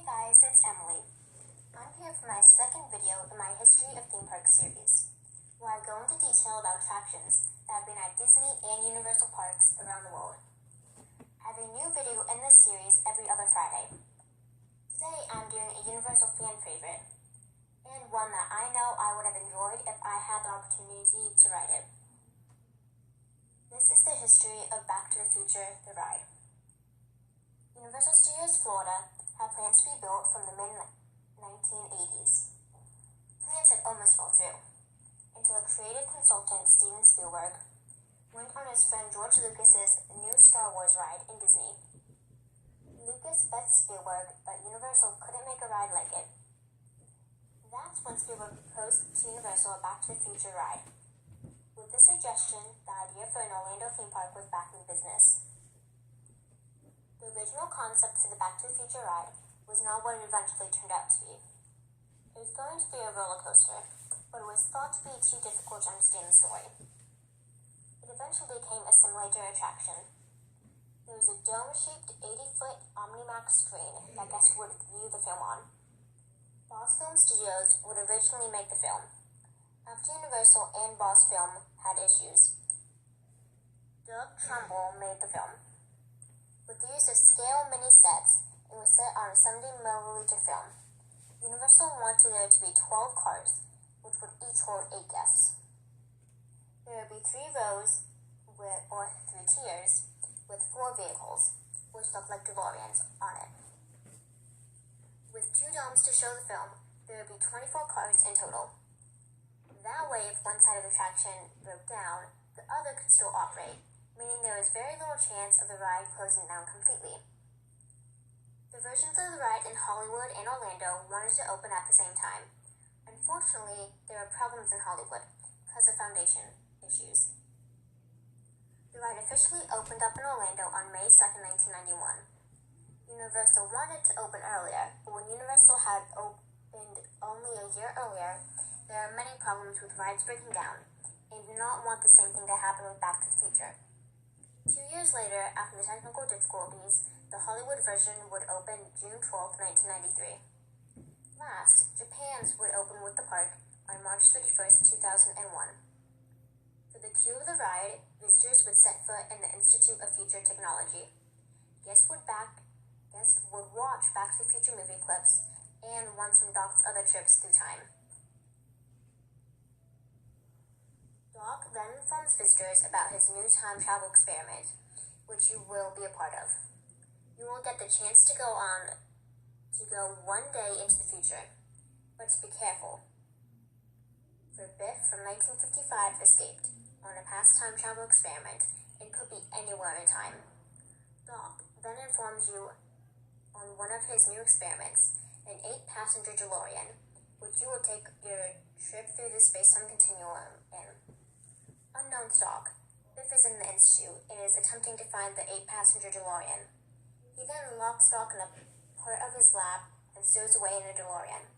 Hey guys, it's Emily. I'm here for my second video in my History of Theme Parks series, where I go into detail about attractions that have been at Disney and Universal parks around the world. I have a new video in this series every other Friday. Today I'm doing a Universal fan favorite, and one that I know I would have enjoyed if I had the opportunity to ride it. This is the history of Back to the Future, the ride. Universal Studios Florida had plans to be built from the mid-1980s. Plans had almost fell through, until a creative consultant, Steven Spielberg, went on his friend George Lucas's new Star Wars ride in Disney. Lucas bet Spielberg, but Universal couldn't make a ride like it. That's when Spielberg proposed to Universal a Back to the Future ride. With this suggestion, the idea for an Orlando theme park was back in business. The original concept for the Back to the Future ride was not what it eventually turned out to be. It was going to be a roller coaster, but it was thought to be too difficult to understand the story. It eventually became a simulator attraction. There was a dome-shaped 80-foot Omnimax screen that guests would view the film on. Boss Film Studios would originally make the film. After Universal and Boss Film had issues, Doug Trumbull made the film. With the use of scale mini sets, it was set on a 70mm film. Universal wanted there to be 12 cars, which would each hold 8 guests. There would be 3 rows, or 3 tiers, with 4 vehicles, which looked like DeLoreans, on it. With 2 domes to show the film, there would be 24 cars in total. That way, if one side of the attraction broke down, the other could still operate, meaning there was very little chance of the ride closing down completely. The versions of the ride in Hollywood and Orlando wanted to open at the same time. Unfortunately, there were problems in Hollywood because of foundation issues. The ride officially opened up in Orlando on May 2nd, 1991. Universal wanted to open earlier, but when Universal had opened only a year earlier, there are many problems with rides breaking down, and do not want the same thing to happen with Back to the Future. 2 years later, after the technical difficulties, the Hollywood version would open June 12, 1993. Last, Japan's would open with the park on March 31st, 2001. For the queue of the ride, visitors would set foot in the Institute of Future Technology. Guests would watch Back to the Future movie clips and ones from Doc's other trips through time. Doc then informs visitors about his new time travel experiment, which you will be a part of. You will get the chance to go one day into the future, but to be careful. For Biff from 1955 escaped on a past time travel experiment and could be anywhere in time. Doc then informs you on one of his new experiments, an 8-passenger DeLorean, which you will take your trip through the space-time continuum in. Unknown to Doc, Biff is in the Institute and is attempting to find the 8-passenger DeLorean. He then locks Doc in a part of his lab and stows away in a DeLorean.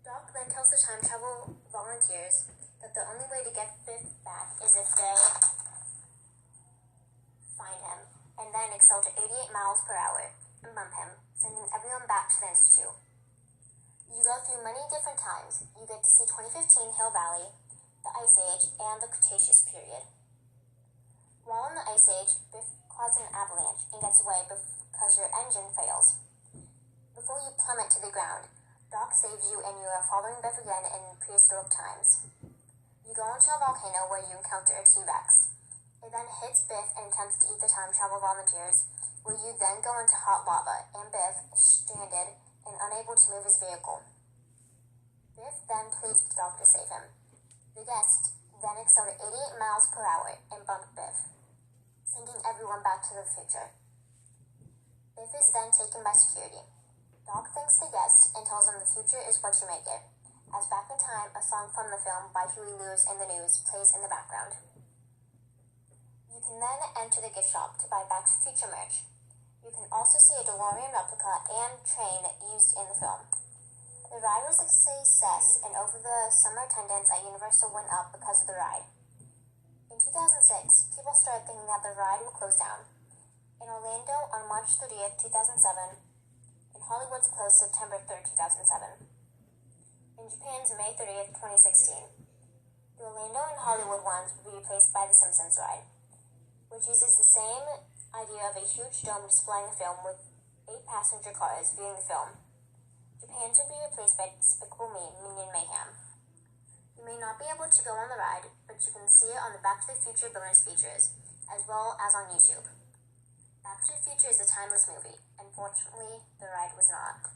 Doc then tells the time travel volunteers that the only way to get Biff back is if they find him, and then excel to 88 miles per hour and bump him, sending everyone back to the Institute. You go through many different times. You get to see 2015 Hill Valley, the Ice Age, and the Cretaceous period. While in the Ice Age, Biff causes an avalanche and gets away because your engine fails. Before you plummet to the ground, Doc saves you and you are following Biff again in prehistoric times. You go into a volcano where you encounter a T-Rex. It then hits Biff and attempts to eat the time travel volunteers, where you then go into hot lava and Biff is stranded and unable to move his vehicle. Biff then pleads with Doc to save him. The guests then excel to 88 miles per hour and bump Biff, sending everyone back to the future. Biff is then taken by security. Doc thanks the guests and tells them the future is what you make it. As Back in Time, a song from the film by Huey Lewis and the News, plays in the background. You can then enter the gift shop to buy Back to the Future merch. You can also see a DeLorean replica and train used in the film. The ride was a success, and over the summer attendance at Universal went up because of the ride. In 2006, people started thinking that the ride would close down. In Orlando on March 30th, 2007, in Hollywood's closed September 3rd, 2007. In Japan's May 30th, 2016, the Orlando and Hollywood ones will be replaced by the Simpsons ride, which uses the same idea of a huge dome displaying a film with 8 passenger cars viewing the film. Japan's will be replaced by Despicable Me Minion Mayhem. You may not be able to go on the ride, but you can see it on the Back to the Future bonus features, as well as on YouTube. Back to the Future is a timeless movie. Unfortunately, the ride was not.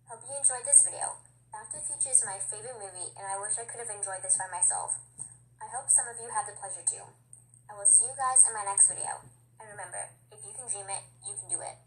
Hope you enjoyed this video. Back to the Future is my favorite movie, and I wish I could have enjoyed this by myself. I hope some of you had the pleasure too. I will see you guys in my next video. And remember, if you can dream it, you can do it.